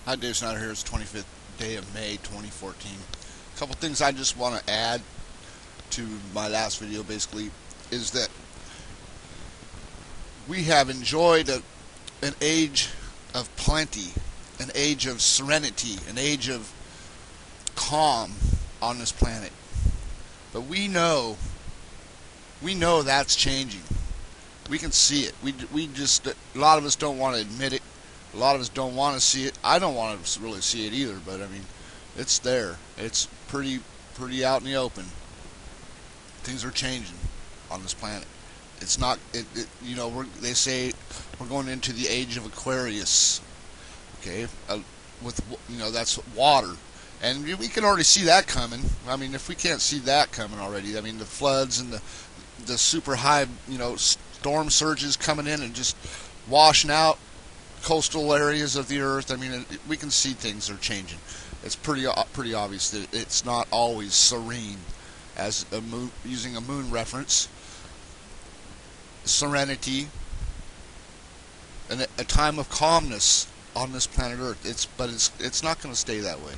Hi, Dave Snyder here. It's 25th day of May 2014. A couple things I just want to add to my last video basically is that we have enjoyed an age of plenty, an age of serenity, an age of calm on this planet. But we know that's changing. We can see it. We just, a lot of us don't want to admit it. A lot of us don't want to see it. I don't want to really see it either, but I mean, it's there. It's pretty out in the open. Things are changing on this planet. It's not. They say we're going into the age of Aquarius. Okay, with that's water, and we can already see that coming. I mean, if we can't see that coming already, I mean, the floods and the super high storm surges coming in and just washing out coastal areas of the earth. I mean, we can see things are changing. It's pretty obvious that it's not always serene. As a moon, using a moon reference, serenity and a time of calmness on this planet Earth. It's not going to stay that way.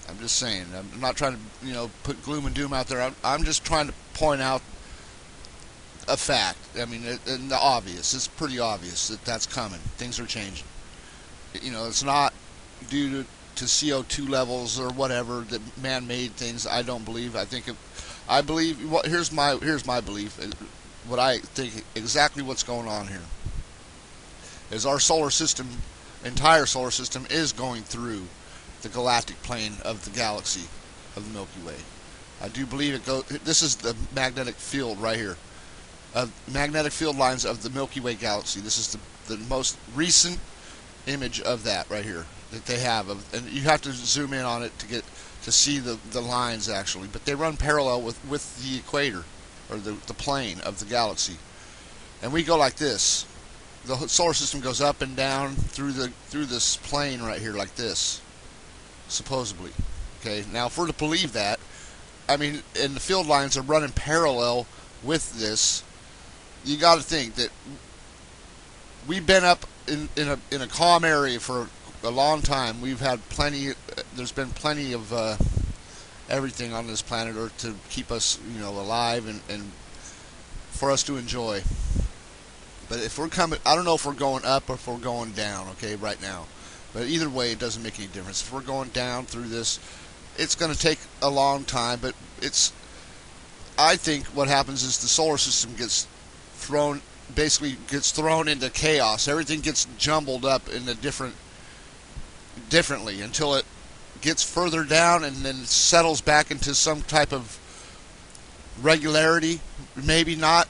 I'm just saying. I'm not trying to put gloom and doom out there. I'm just trying to point out a fact. I mean, and the obvious. It's pretty obvious that that's coming. Things are changing. It's not due to CO2 levels or whatever, that man-made things. I don't believe. I believe. Here's my belief. What I think exactly what's going on here is our solar system, entire solar system, is going through the galactic plane of the galaxy of the Milky Way. I do believe it goes. This is the magnetic field right here. Magnetic field lines of the Milky Way galaxy. This is the most recent image of that right here that they have, and you have to zoom in on it to see the lines actually, but they run parallel with the equator, or the plane of the galaxy, and we go like this. The solar system goes up and down through this plane right here like this, supposedly. Okay, now if we're to believe that, I mean, and the field lines are running parallel with this, you got to think that we've been up in a calm area for a long time. We've had plenty. There's been plenty of everything on this planet Earth to keep us, alive and for us to enjoy. But if we're coming, I don't know if we're going up or if we're going down. Okay, right now. But either way, it doesn't make any difference. If we're going down through this, it's going to take a long time. But I think what happens is the solar system gets thrown into chaos. Everything gets jumbled up into differently until it gets further down and then settles back into some type of regularity. Maybe not.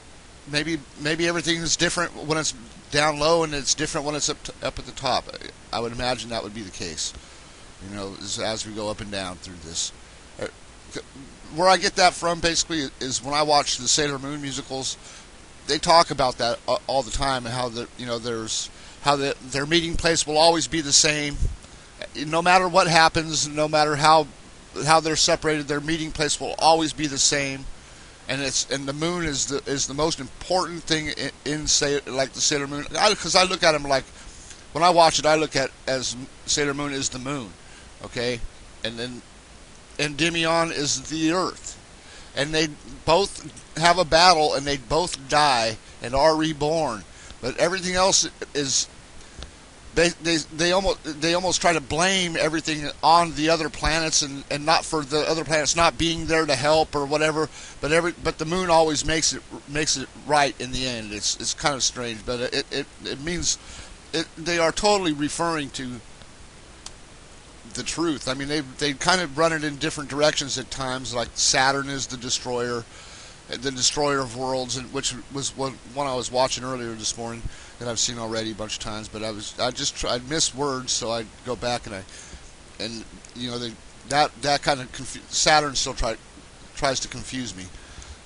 Maybe everything is different when it's down low and it's different when it's up at the top. I would imagine that would be the case. As we go up and down through this. Where I get that from basically is when I watch the Sailor Moon musicals. They talk about that all the time, and how their meeting place will always be the same, no matter what happens, no matter how they're separated. Their meeting place will always be the same, and the moon is the most important thing in say like the Sailor Moon. Because I look at them like, when I watch it, I look at as Sailor Moon is the moon, okay, and then Endymion is the Earth. And they both have a battle, and they both die and are reborn. But everything else is they almost try to blame everything on the other planets, and not for the other planets not being there to help or whatever. But the moon always makes it right in the end. It's kind of strange, but it means they are totally referring to the truth. I mean, they kind of run it in different directions at times. Like Saturn is the destroyer of worlds, which was one I was watching earlier this morning that I've seen already a bunch of times. But I missed words, so I go back and that kind of Saturn still tries to confuse me.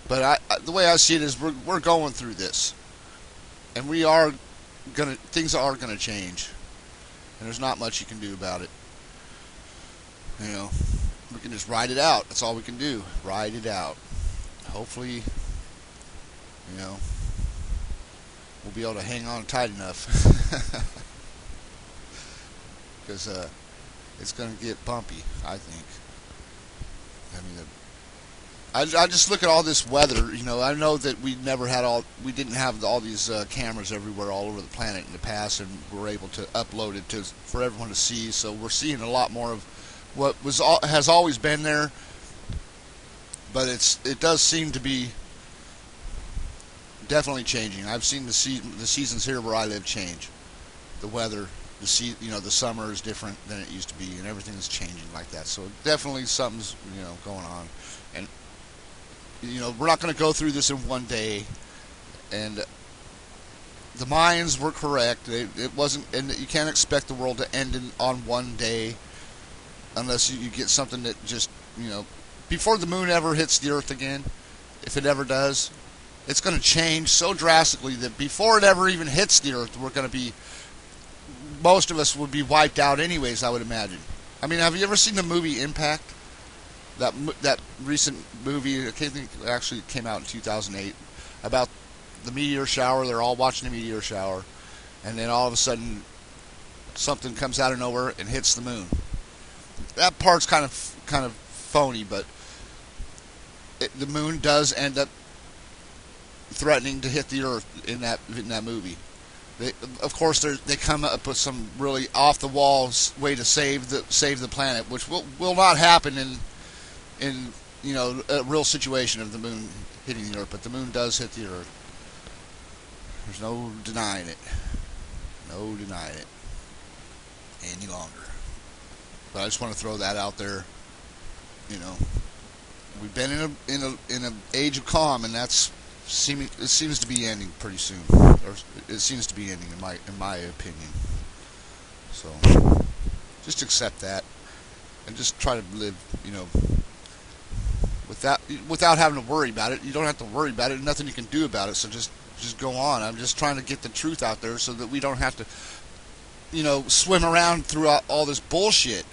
But the way I see it is we're going through this, and things are gonna change, and there's not much you can do about it. We can just ride it out. That's all we can do. Ride it out. Hopefully, we'll be able to hang on tight enough. Because it's going to get bumpy, I think. I mean, I just look at all this weather. I know that we didn't have all these cameras everywhere all over the planet in the past, and we're able to upload it for everyone to see. So we're seeing a lot more of what has always been there, but it does seem to be definitely changing. I've seen the seasons here where I live change. The weather, the summer is different than it used to be, and everything is changing like that. So definitely something's going on, and we're not going to go through this in one day. And the Mayans were correct. It wasn't, and you can't expect the world to end on one day unless you get something that just before the moon ever hits the Earth again, if it ever does. It's going to change so drastically that before it ever even hits the Earth, most of us would be wiped out anyways, I would imagine. I mean, have you ever seen the movie Impact? That recent movie, I think it actually came out in 2008, about the meteor shower. They're all watching the meteor shower, and then all of a sudden, something comes out of nowhere and hits the moon. That part's kind of phony, but the moon does end up threatening to hit the Earth in that movie. Of course, they come up with some really off the walls way to save the planet, which will not happen in a real situation of the moon hitting the Earth. But the moon does hit the Earth. There's no denying it. No denying it any longer. But I just want to throw that out there. We've been in an age of calm, and it seems to be ending pretty soon, or it seems to be ending in my opinion. So just accept that, and just try to live, without having to worry about it. You don't have to worry about it. There's nothing you can do about it. So just go on. I'm just trying to get the truth out there so that we don't have to, swim around throughout all this bullshit.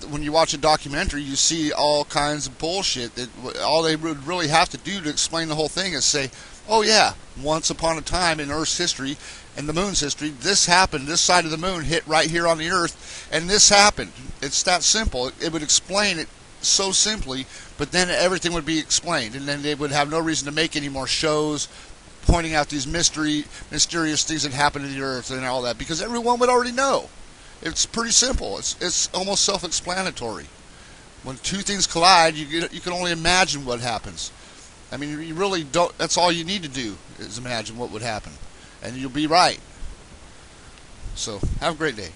When you watch a documentary, you see all kinds of bullshit that all they would really have to do to explain the whole thing is say, oh yeah, once upon a time in Earth's history and the moon's history, this happened, this side of the moon hit right here on the Earth, and this happened. It's that simple. It would explain it so simply, but then everything would be explained, and then they would have no reason to make any more shows pointing out these mysterious things that happen to the Earth and all that, because everyone would already know. It's pretty simple. It's almost self-explanatory. When two things collide, you can only imagine what happens. I mean, you really don't. That's all you need to do is imagine what would happen, and you'll be right. So, have a great day.